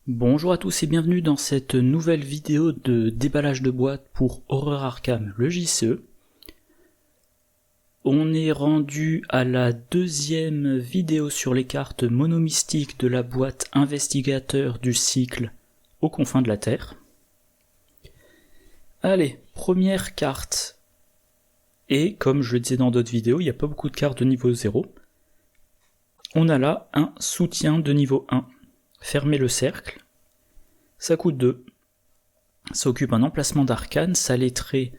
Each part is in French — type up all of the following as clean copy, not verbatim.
Bonjour à tous et bienvenue dans cette nouvelle vidéo de déballage de boîtes pour Horror Arkham, le JCE. On est rendu à la deuxième vidéo sur les cartes monomystiques de la boîte investigateur du cycle aux confins de la Terre. Allez, première carte. Et comme je le disais dans d'autres vidéos, il n'y a pas beaucoup de cartes de niveau 0. On a là un soutien de niveau 1. Fermez le cercle. Ça coûte 2. Ça occupe un emplacement d'arcane, ça lettré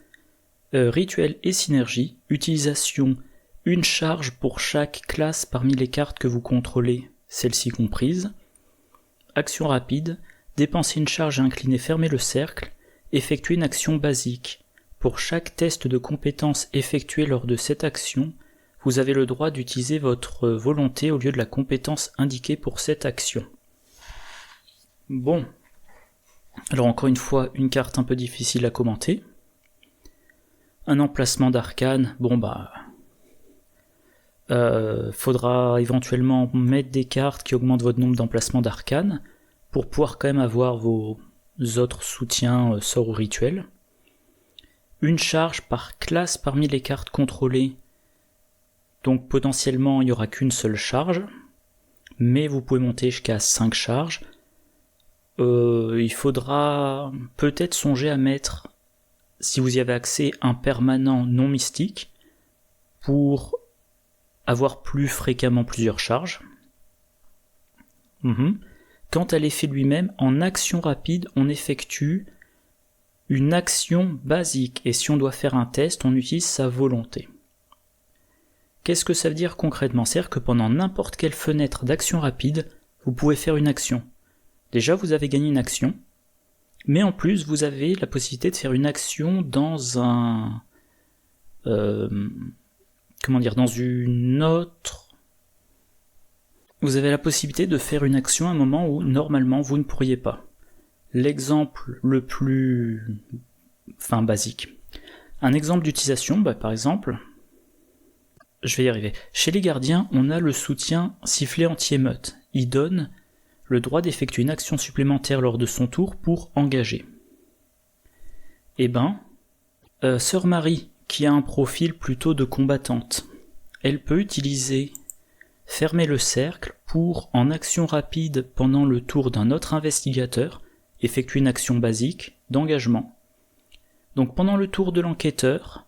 rituel et synergie. Utilisation, une charge pour chaque classe parmi les cartes que vous contrôlez, celle-ci comprise. Action rapide, dépensez une charge et inclinez, fermez le cercle. Effectuez une action basique. Pour chaque test de compétence effectué lors de cette action, vous avez le droit d'utiliser votre volonté au lieu de la compétence indiquée pour cette action. Bon. Alors encore une fois, une carte un peu difficile à commenter. Un emplacement d'arcane, faudra éventuellement mettre des cartes qui augmentent votre nombre d'emplacements d'arcane pour pouvoir quand même avoir vos autres soutiens, sorts ou rituels. Une charge par classe parmi les cartes contrôlées, donc potentiellement il n'y aura qu'une seule charge, mais vous pouvez monter jusqu'à 5 charges. Il faudra peut-être songer à mettre, si vous y avez accès, un permanent non mystique pour avoir plus fréquemment plusieurs charges. Quant à l'effet lui-même, en action rapide, on effectue une action basique et si on doit faire un test, on utilise sa volonté. Qu'est-ce que ça veut dire concrètement? C'est-à-dire que pendant n'importe quelle fenêtre d'action rapide, vous pouvez faire une action. Déjà, vous avez gagné une action, mais en plus, vous avez la possibilité de faire une action dans un... dans une autre... Vous avez la possibilité de faire une action à un moment où, normalement, vous ne pourriez pas. L'exemple le plus... basique. Un exemple d'utilisation, par exemple... Je vais y arriver. Chez les gardiens, on a le soutien sifflet anti-émeute. Il donne le droit d'effectuer une action supplémentaire lors de son tour pour engager. Sœur Marie, qui a un profil plutôt de combattante, elle peut utiliser fermer le cercle pour, en action rapide pendant le tour d'un autre investigateur, effectuer une action basique d'engagement. Donc pendant le tour de l'enquêteur,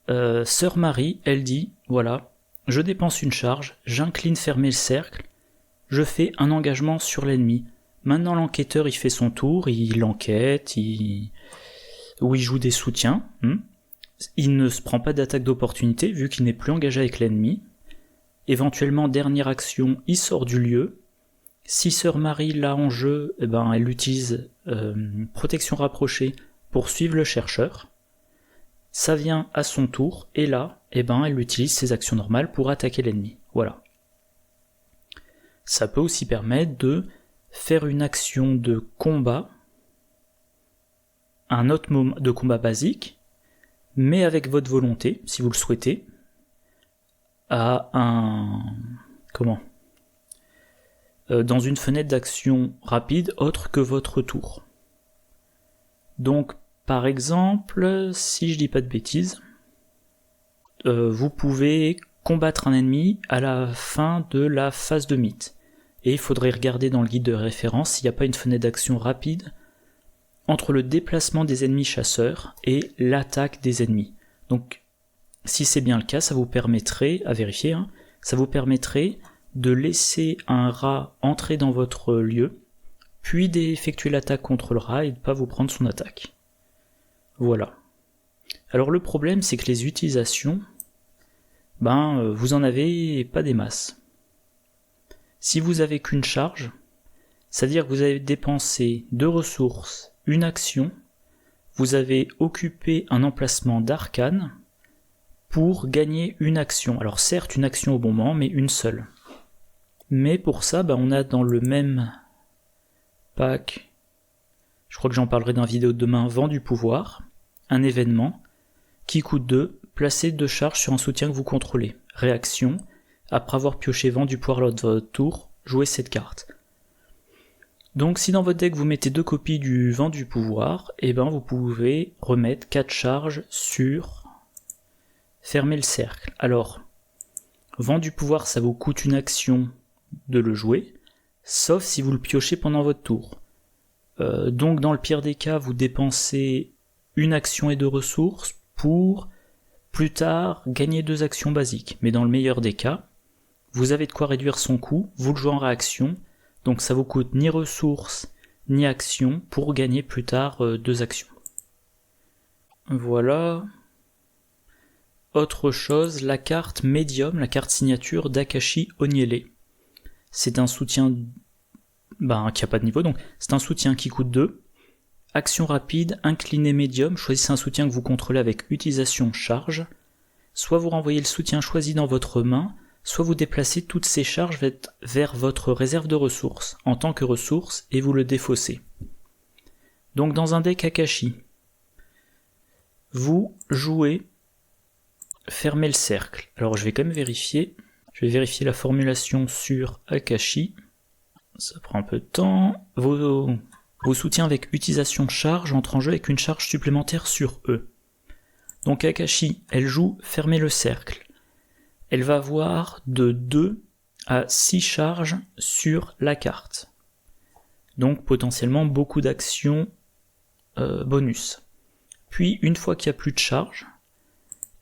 Sœur Marie, elle dit, voilà, je dépense une charge, j'incline fermer le cercle, je fais un engagement sur l'ennemi. Maintenant l'enquêteur il fait son tour, il enquête, il joue des soutiens. Il ne se prend pas d'attaque d'opportunité vu qu'il n'est plus engagé avec l'ennemi. Éventuellement, dernière action, il sort du lieu. Si Sœur Marie l'a en jeu, elle utilise protection rapprochée pour suivre le chercheur. Ça vient à son tour, et là, elle utilise ses actions normales pour attaquer l'ennemi. Voilà. Ça peut aussi permettre de faire une action de combat, un autre moment de combat basique, mais avec votre volonté, si vous le souhaitez, à dans une fenêtre d'action rapide autre que votre tour. Donc, par exemple, si je dis pas de bêtises, vous pouvez combattre un ennemi à la fin de la phase de mythe. Et il faudrait regarder dans le guide de référence s'il n'y a pas une fenêtre d'action rapide entre le déplacement des ennemis chasseurs et l'attaque des ennemis. Donc, si c'est bien le cas, ça vous permettrait, à vérifier, ça vous permettrait de laisser un rat entrer dans votre lieu, puis d'effectuer l'attaque contre le rat et de ne pas vous prendre son attaque. Voilà. Alors le problème, c'est que les utilisations, vous en avez pas des masses. Si vous avez qu'une charge, c'est-à-dire que vous avez dépensé 2 ressources, une action, vous avez occupé un emplacement d'arcane pour gagner une action. Alors certes, une action au bon moment, mais une seule. Mais pour ça, on a dans le même pack, je crois que j'en parlerai dans la vidéo de demain, Vent du pouvoir, un événement qui coûte 2, placez 2 charges sur un soutien que vous contrôlez. Réaction, après avoir pioché Vent du pouvoir lors de votre tour, jouez cette carte. Donc si dans votre deck vous mettez 2 copies du Vent du Pouvoir, et ben vous pouvez remettre 4 charges sur fermer le cercle. Alors, Vent du Pouvoir, ça vous coûte une action de le jouer, sauf si vous le piochez pendant votre tour. Donc dans le pire des cas, vous dépensez une action et 2 ressources pour plus tard gagner 2 actions basiques. Mais dans le meilleur des cas, vous avez de quoi réduire son coût, vous le jouez en réaction, donc ça vous coûte ni ressources ni actions pour gagner plus tard 2 actions. Voilà. Autre chose, la carte médium, la carte signature d'Akashi Onyele. C'est un soutien qui n'a pas de niveau, donc c'est un soutien qui coûte 2. Action rapide, incliné médium, choisissez un soutien que vous contrôlez avec utilisation charge. Soit vous renvoyez le soutien choisi dans votre main, soit vous déplacez toutes ces charges vers votre réserve de ressources, en tant que ressource, et vous le défaussez. Donc dans un deck Akashi, vous jouez fermez le cercle. Alors je vais quand même vérifier. Je vais vérifier la formulation sur Akashi. Ça prend un peu de temps. Vos soutiens avec utilisation charge entrent en jeu avec une charge supplémentaire sur eux. Donc Akashi, elle joue fermer le cercle. Elle va avoir de 2 à 6 charges sur la carte. Donc potentiellement beaucoup d'actions bonus. Puis une fois qu'il n'y a plus de charge,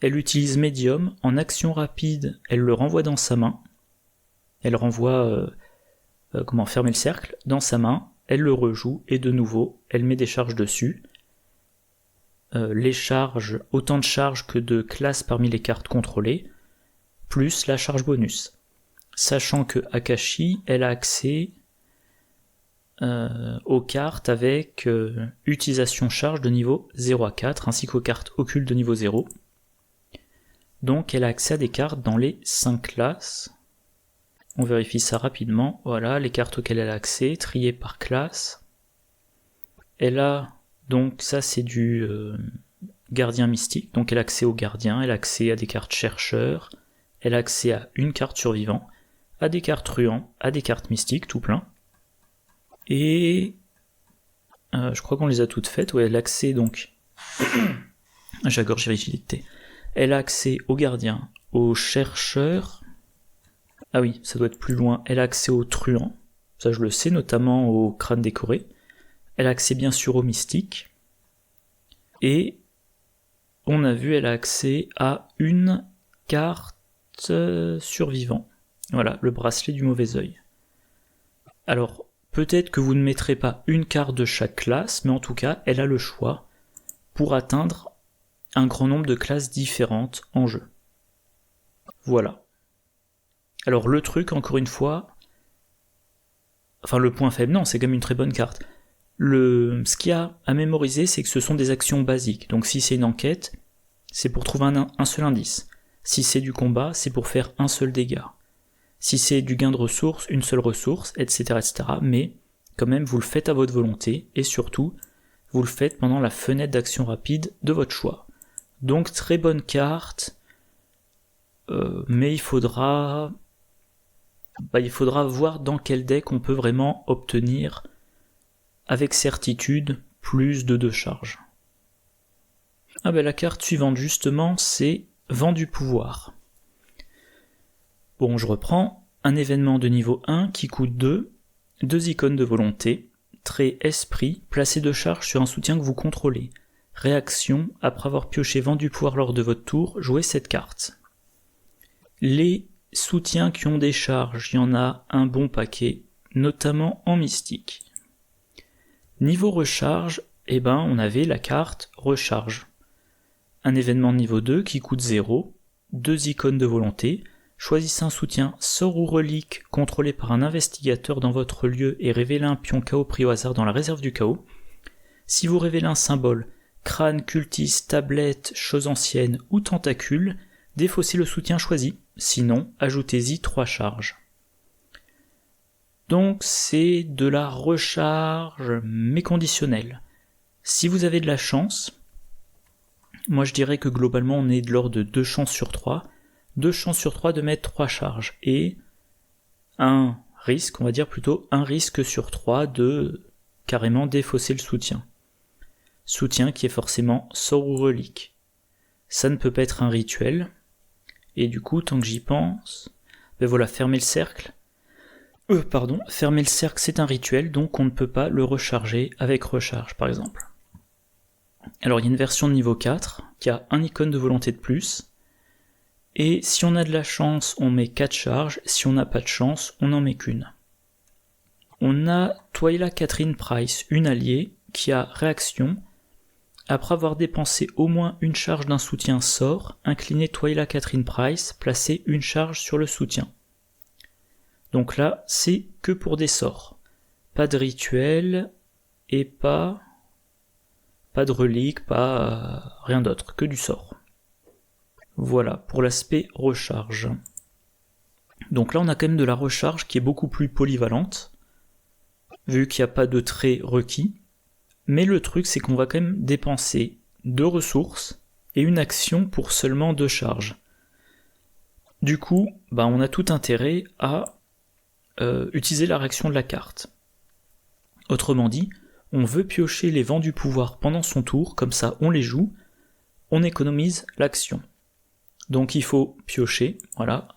elle utilise médium, en action rapide, elle le renvoie dans sa main. Elle renvoie fermer le cercle dans sa main, elle le rejoue et de nouveau, elle met des charges dessus. Les charges, autant de charges que de classes parmi les cartes contrôlées, plus la charge bonus. Sachant que Akashi, elle a accès aux cartes avec utilisation charge de niveau 0 à 4, ainsi qu'aux cartes occultes de niveau 0. Donc elle a accès à des cartes dans les 5 classes. On vérifie ça rapidement. Voilà, les cartes auxquelles elle a accès, triées par classe. Elle a, donc ça c'est du gardien mystique, donc elle a accès au gardien, elle a accès à des cartes chercheurs, elle a accès à une carte survivant, à des cartes truands, à des cartes mystiques, tout plein. Et je crois qu'on les a toutes faites. Ouais, elle a accès donc... J'ai la gorge rigidité. Elle a accès aux gardiens, aux chercheurs. Ah oui, ça doit être plus loin. Elle a accès aux truands. Ça, je le sais, notamment aux crânes décorés. Elle a accès bien sûr aux mystiques. Et on a vu, elle a accès à une carte survivant. Voilà, le bracelet du mauvais œil. Alors, peut-être que vous ne mettrez pas une carte de chaque classe, mais en tout cas, elle a le choix pour atteindre un grand nombre de classes différentes en jeu. Voilà. Alors le truc, encore une fois, enfin le point faible, non, c'est quand même une très bonne carte. Ce qu'il y a à mémoriser, c'est que ce sont des actions basiques. Donc si c'est une enquête, c'est pour trouver un seul indice. Si c'est du combat, c'est pour faire un seul dégât. Si c'est du gain de ressources, une seule ressource, etc., etc. Mais quand même, vous le faites à votre volonté, et surtout, vous le faites pendant la fenêtre d'action rapide de votre choix. Donc très bonne carte, mais il faudra voir dans quel deck on peut vraiment obtenir avec certitude plus de 2 charges. Ah ben la carte suivante justement, c'est Vent du Pouvoir. Bon, je reprends. Un événement de niveau 1 qui coûte 2 icônes de volonté, trait esprit, placez 2 charges sur un soutien que vous contrôlez. Réaction, après avoir pioché Vent du Pouvoir lors de votre tour, jouez cette carte. Les soutiens qui ont des charges, il y en a un bon paquet, notamment en mystique. Niveau recharge, on avait la carte recharge. Un événement de niveau 2 qui coûte 0, 2 icônes de volonté, choisissez un soutien sort ou relique contrôlé par un investigateur dans votre lieu et révélez un pion chaos pris au hasard dans la réserve du chaos. Si vous révélez un symbole, crâne, cultiste, tablette, chose ancienne ou tentacule, défaussez le soutien choisi, sinon ajoutez-y 3 charges. Donc c'est de la recharge mais conditionnelle. Si vous avez de la chance, moi je dirais que globalement on est de l'ordre de 2 chances sur 3, 2 chances sur 3 de mettre 3 charges, et 1 risque, on va dire plutôt un risque sur 3 de carrément défausser le soutien. Soutien qui est forcément sort ou relique. Ça ne peut pas être un rituel, et du coup, tant que j'y pense, ben voilà, fermer le cercle. Fermer le cercle c'est un rituel, donc on ne peut pas le recharger avec recharge par exemple. Alors il y a une version de niveau 4 qui a un icône de volonté de plus, et si on a de la chance on met 4 charges, si on n'a pas de chance on n'en met qu'une. On a Twyla Catherine Price, une alliée, qui a réaction. Après avoir dépensé au moins une charge d'un soutien sort, inclinez Twyla Catherine Price, placez une charge sur le soutien. Donc là, c'est que pour des sorts. Pas de rituel, et pas de relique, rien d'autre, que du sort. Voilà, pour l'aspect recharge. Donc là, on a quand même de la recharge qui est beaucoup plus polyvalente, vu qu'il n'y a pas de trait requis. Mais le truc, c'est qu'on va quand même dépenser 2 ressources et une action pour seulement 2 charges. Du coup, on a tout intérêt à utiliser la réaction de la carte. Autrement dit, on veut piocher les vents du pouvoir pendant son tour, comme ça on les joue, on économise l'action. Donc il faut piocher, voilà.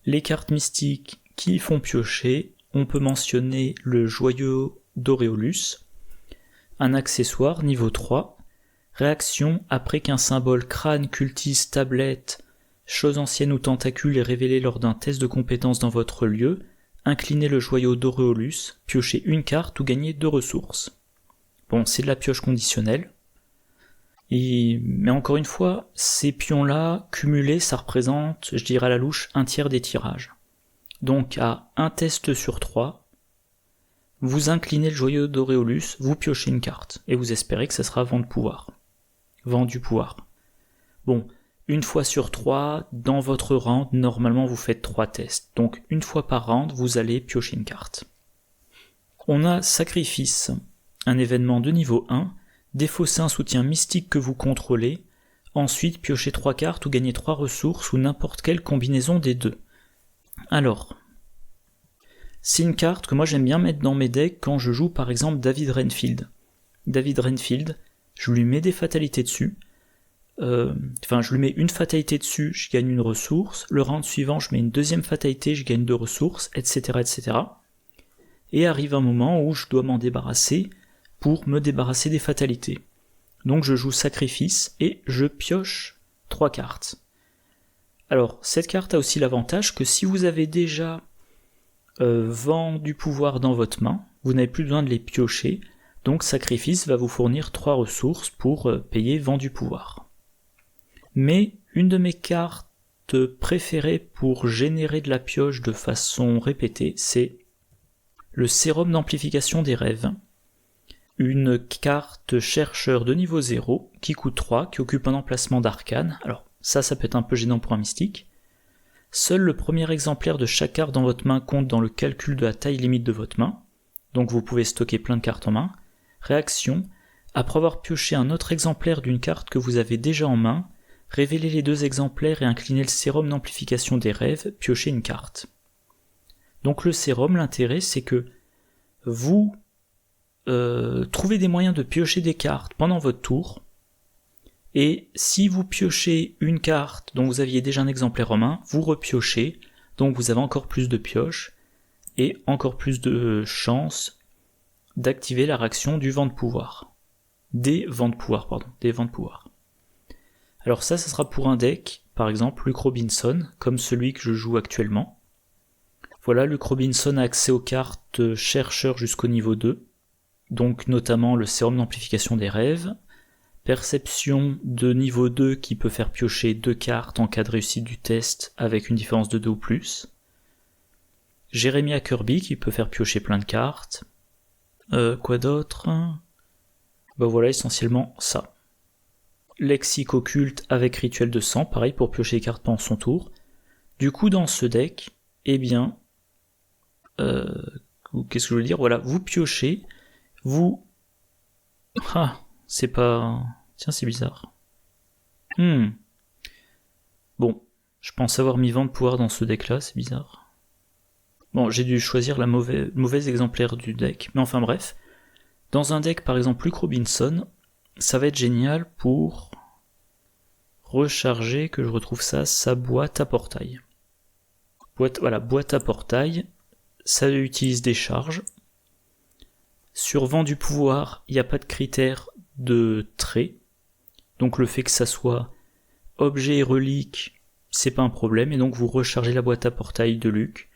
Les cartes mystiques qui font piocher, on peut mentionner le joyau d'Auréolus, un accessoire niveau 3, réaction après qu'un symbole crâne, cultiste, tablette, chose ancienne ou tentacule est révélé lors d'un test de compétence dans votre lieu, inclinez le joyau d'Auréolus, piochez une carte ou gagnez 2 ressources. Bon, c'est de la pioche conditionnelle. Mais encore une fois, ces pions-là, cumulés, ça représente, je dirais à la louche, un tiers des tirages. Donc à un test sur 3, vous inclinez le joyau d'Auréolus, vous piochez une carte, et vous espérez que ça sera vent de pouvoir. Vent du pouvoir. Bon, une fois sur 3, dans votre round, normalement vous faites 3 tests. Donc une fois par round, vous allez piocher une carte. On a Sacrifice, un événement de niveau 1, défausser un soutien mystique que vous contrôlez, ensuite piochez 3 cartes ou gagnez 3 ressources ou n'importe quelle combinaison des deux. Alors, c'est une carte que moi j'aime bien mettre dans mes decks quand je joue par exemple David Renfield. David Renfield, je lui mets des fatalités dessus, je lui mets une fatalité dessus, je gagne une ressource, le round suivant je mets une deuxième fatalité, je gagne 2 ressources, etc. etc. Et arrive un moment où je dois m'en débarrasser pour me débarrasser des fatalités. Donc je joue Sacrifice et je pioche 3 cartes. Alors cette carte a aussi l'avantage que si vous avez déjà vent du pouvoir dans votre main, vous n'avez plus besoin de les piocher, donc Sacrifice va vous fournir 3 ressources pour payer vent du pouvoir. Mais une de mes cartes préférées pour générer de la pioche de façon répétée, c'est le sérum d'amplification des rêves. Une carte chercheur de niveau 0 qui coûte 3, qui occupe un emplacement d'arcane. Alors ça peut être un peu gênant pour un mystique. Seul le premier exemplaire de chaque carte dans votre main compte dans le calcul de la taille limite de votre main. Donc vous pouvez stocker plein de cartes en main. Réaction, après avoir pioché un autre exemplaire d'une carte que vous avez déjà en main, révélez les 2 exemplaires et inclinez le sérum d'amplification des rêves, piochez une carte. Donc le sérum, l'intérêt c'est que vous trouvez des moyens de piocher des cartes pendant votre tour, et si vous piochez une carte dont vous aviez déjà un exemplaire en main, vous repiochez, donc vous avez encore plus de pioches, et encore plus de chances d'activer la réaction du vent de pouvoir. Des vents de pouvoir. Alors ça sera pour un deck, par exemple Luke Robinson, comme celui que je joue actuellement. Voilà, Luke Robinson a accès aux cartes chercheurs jusqu'au niveau 2, donc notamment le sérum d'amplification des rêves, perception de niveau 2 qui peut faire piocher 2 cartes en cas de réussite du test avec une différence de 2 ou plus, Jeremiah Kirby qui peut faire piocher plein de cartes, quoi d'autre ? Voilà, essentiellement ça. Lexique occulte avec rituel de sang, pareil pour piocher les cartes pendant son tour. Du coup dans ce deck, qu'est-ce que je veux dire ? Voilà, vous piochez, c'est pas... Tiens, c'est bizarre. Bon, je pense avoir mis vent de pouvoir dans ce deck-là, c'est bizarre. Bon, j'ai dû choisir la mauvaise exemplaire du deck, mais enfin bref. Dans un deck par exemple Luke Robinson, ça va être génial pour recharger, que je retrouve ça, sa boîte à portail. Boîte à portail, ça utilise des charges. Sur Vent du pouvoir, il n'y a pas de critère de trait, donc le fait que ça soit objet et relique, c'est pas un problème, et donc vous rechargez la boîte à portail de Luke,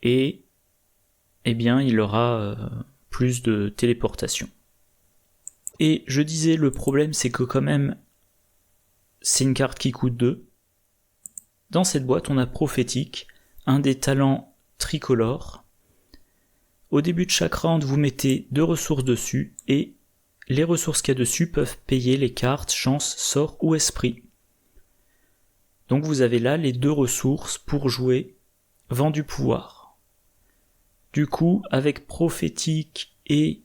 et eh bien il aura plus de téléportation. Et je disais, le problème c'est que quand même, c'est une carte qui coûte 2. Dans cette boîte, on a Prophétique, un des talents tricolores. Au début de chaque round, vous mettez 2 ressources dessus, et les ressources qu'il y a dessus peuvent payer les cartes, chance, sort ou esprit. Donc vous avez là les 2 ressources pour jouer Vent du pouvoir. Du coup, avec Prophétique et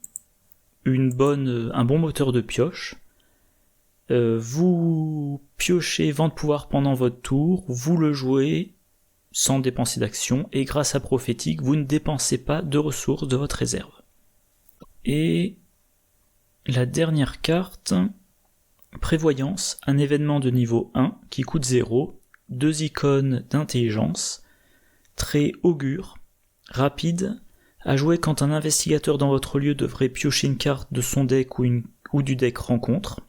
un bon moteur de pioche, vous piochez Vent de pouvoir pendant votre tour, vous le jouez sans dépenser d'action, et grâce à Prophétique, vous ne dépensez pas de ressources de votre réserve. Et la dernière carte, Prévoyance, un événement de niveau 1 qui coûte 0, 2 icônes d'intelligence, trait augure, rapide, à jouer quand un investigateur dans votre lieu devrait piocher une carte de son deck ou du deck rencontre.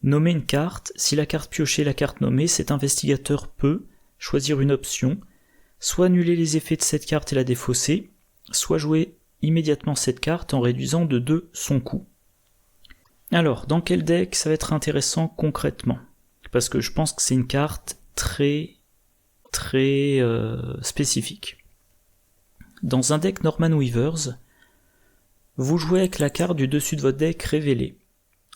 Nommer une carte, si la carte piochée est la carte nommée, cet investigateur peut choisir une option, soit annuler les effets de cette carte et la défausser, soit jouer immédiatement cette carte en réduisant de 2 son coût. Alors, dans quel deck ça va être intéressant concrètement? Parce que je pense que c'est une carte très spécifique. Dans un deck Norman Weavers, vous jouez avec la carte du dessus de votre deck révélée.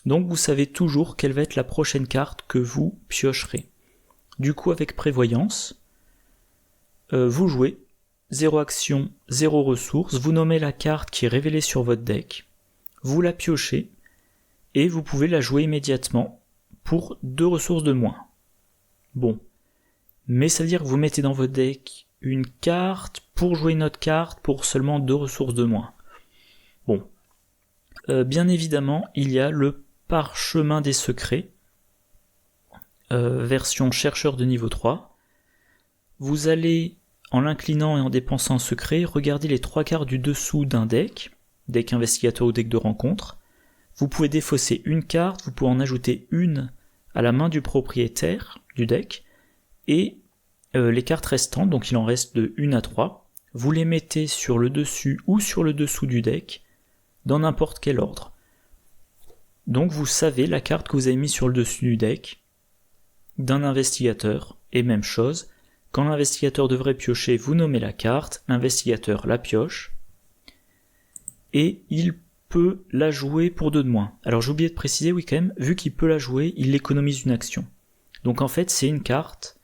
Donc vous savez toujours quelle va être la prochaine carte que vous piocherez. Du coup, avec Prévoyance, vous jouez 0 action, 0 ressources, vous nommez la carte qui est révélée sur votre deck, vous la piochez, et vous pouvez la jouer immédiatement pour 2 ressources de moins. Bon. Mais ça veut dire que vous mettez dans votre deck une carte pour jouer une autre carte pour seulement 2 ressources de moins. Bon. Bien évidemment, il y a le Parchemin des secrets, version chercheur de niveau 3. Vous allez, en l'inclinant et en dépensant un secret, regarder les 3 cartes du dessous d'un deck investigateur ou deck de rencontre. Vous pouvez défausser une carte, vous pouvez en ajouter une à la main du propriétaire du deck, et les cartes restantes, donc il en reste de 1 à 3, vous les mettez sur le dessus ou sur le dessous du deck, dans n'importe quel ordre. Donc vous savez la carte que vous avez mise sur le dessus du deck, d'un investigateur, et même chose, quand l'investigateur devrait piocher, vous nommez la carte, l'investigateur la pioche, et il peut la jouer pour 2 de moins. Alors j'ai oublié de préciser, oui quand même, vu qu'il peut la jouer, il économise une action. Donc en fait c'est une carte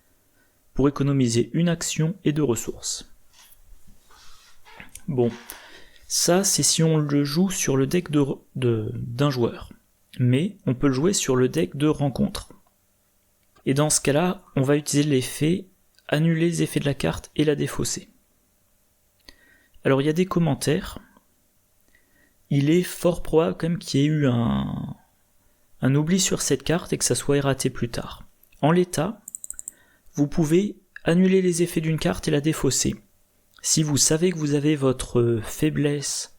pour économiser une action et 2 ressources. Bon, ça c'est si on le joue sur le deck d'un joueur. Mais on peut le jouer sur le deck de rencontre. Et dans ce cas-là, on va utiliser l'effet annuler les effets de la carte et la défausser. Alors il y a des commentaires. Il est fort probable quand même qu'il y ait eu un oubli sur cette carte et que ça soit erraté plus tard. En l'état, vous pouvez annuler les effets d'une carte et la défausser. Si vous savez que vous avez votre faiblesse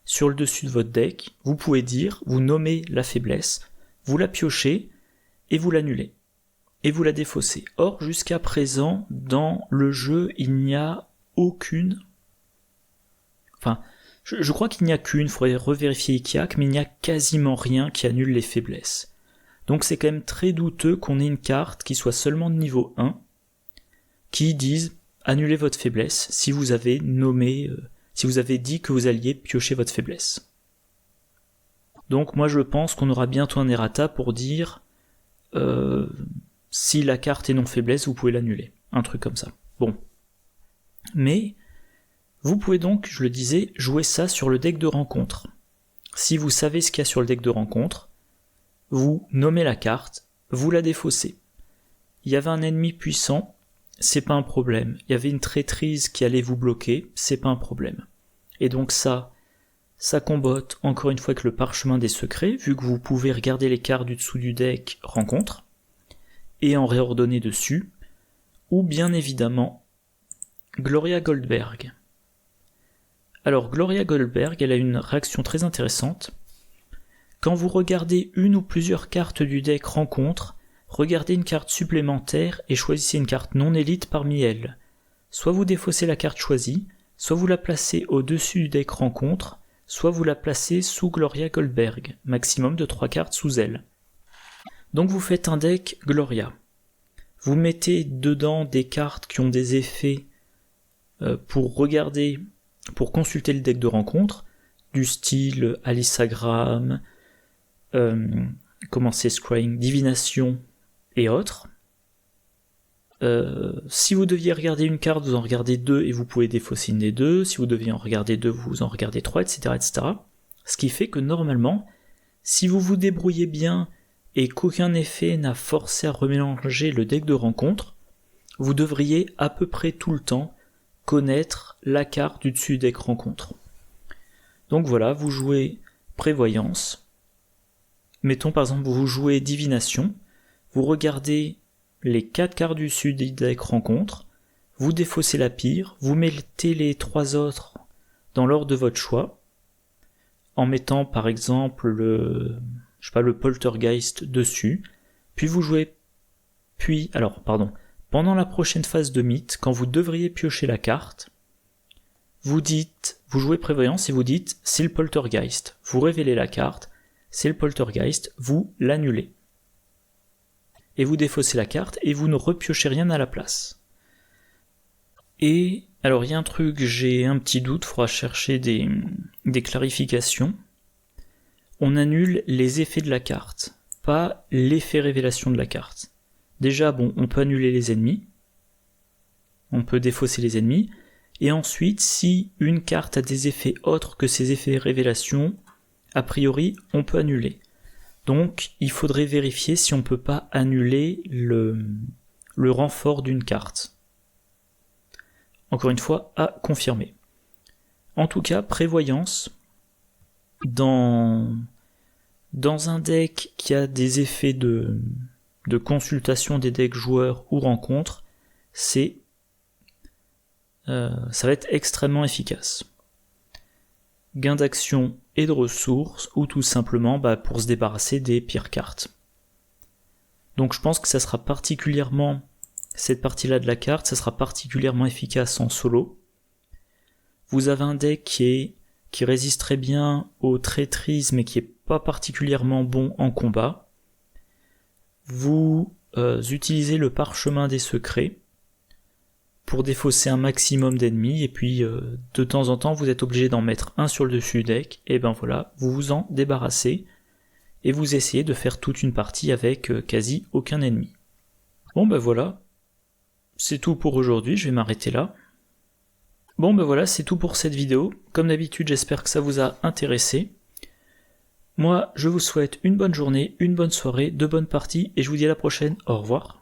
sur le dessus de votre deck, vous pouvez dire, vous nommez la faiblesse, vous la piochez et vous l'annulez. Et vous la défaussez. Or, jusqu'à présent, dans le jeu, il n'y a aucune... Enfin, je crois qu'il n'y a qu'une, il faudrait revérifier Ikiak, mais il n'y a quasiment rien qui annule les faiblesses. Donc c'est quand même très douteux qu'on ait une carte qui soit seulement de niveau 1, qui dise annulez votre faiblesse si vous avez si vous avez dit que vous alliez piocher votre faiblesse. Donc moi je pense qu'on aura bientôt un errata pour dire si la carte est non faiblesse, vous pouvez l'annuler. Un truc comme ça. Bon. Mais vous pouvez donc, je le disais, jouer ça sur le deck de rencontre. Si vous savez ce qu'il y a sur le deck de rencontre, vous nommez la carte, vous la défaussez. Il y avait un ennemi puissant, c'est pas un problème. Il y avait une traîtrise qui allait vous bloquer, c'est pas un problème. Et donc ça combotte encore une fois avec le parchemin des secrets, vu que vous pouvez regarder les cartes du dessous du deck rencontre, et en réordonner dessus, ou bien évidemment Gloria Goldberg. Alors Gloria Goldberg, elle a une réaction très intéressante. Quand vous regardez une ou plusieurs cartes du deck rencontre, regardez une carte supplémentaire et choisissez une carte non élite parmi elles. Soit vous défaussez la carte choisie, soit vous la placez au-dessus du deck rencontre, soit vous la placez sous Gloria Goldberg, maximum de 3 cartes sous elle. Donc vous faites un deck Gloria. Vous mettez dedans des cartes qui ont des effets pour consulter le deck de rencontre, du style Alisagram, Scrying, Divination et autres. Si vous deviez regarder une carte, vous en regardez 2 et vous pouvez défausser une des 2. Si vous deviez en regarder 2, vous en regardez 3, etc., etc. Ce qui fait que normalement, si vous vous débrouillez bien et qu'aucun effet n'a forcé à remélanger le deck de rencontre, vous devriez à peu près tout le temps connaître la carte du dessus du deck rencontre. Donc voilà, vous jouez prévoyance. Mettons par exemple, vous jouez divination, vous regardez les 4 cartes du dessus du deck rencontre, vous défaussez la pire, vous mettez les 3 autres dans l'ordre de votre choix, en mettant par exemple le poltergeist dessus, puis vous jouez, pendant la prochaine phase de mythe, quand vous devriez piocher la carte, vous jouez prévoyance et vous dites c'est le poltergeist, vous révélez la carte, c'est le poltergeist, vous l'annulez. Et vous défaussez la carte et vous ne repiochez rien à la place. Et alors il y a un truc, j'ai un petit doute, il faudra chercher des clarifications. On annule les effets de la carte, pas l'effet révélation de la carte. Déjà, on peut annuler les ennemis, on peut défausser les ennemis, et ensuite, si une carte a des effets autres que ses effets révélation, a priori, on peut annuler. Donc, il faudrait vérifier si on ne peut pas annuler le renfort d'une carte. Encore une fois, à confirmer. En tout cas, prévoyance, dans un deck qui a des effets de consultation des decks joueurs ou rencontres, ça va être extrêmement efficace. Gain d'action et de ressources, ou tout simplement pour se débarrasser des pires cartes. Donc je pense que ça sera particulièrement, cette partie-là de la carte, ça sera particulièrement efficace en solo. Vous avez un deck qui résiste très bien aux traîtrises, mais qui est pas particulièrement bon en combat. Vous utilisez le parchemin des secrets pour défausser un maximum d'ennemis, et puis de temps en temps vous êtes obligé d'en mettre un sur le dessus du deck, et ben voilà, vous vous en débarrassez, et vous essayez de faire toute une partie avec quasi aucun ennemi. Bon ben voilà, c'est tout pour aujourd'hui, je vais m'arrêter là. Bon ben voilà, c'est tout pour cette vidéo, comme d'habitude j'espère que ça vous a intéressé. Moi je vous souhaite une bonne journée, une bonne soirée, de bonnes parties, et je vous dis à la prochaine, au revoir.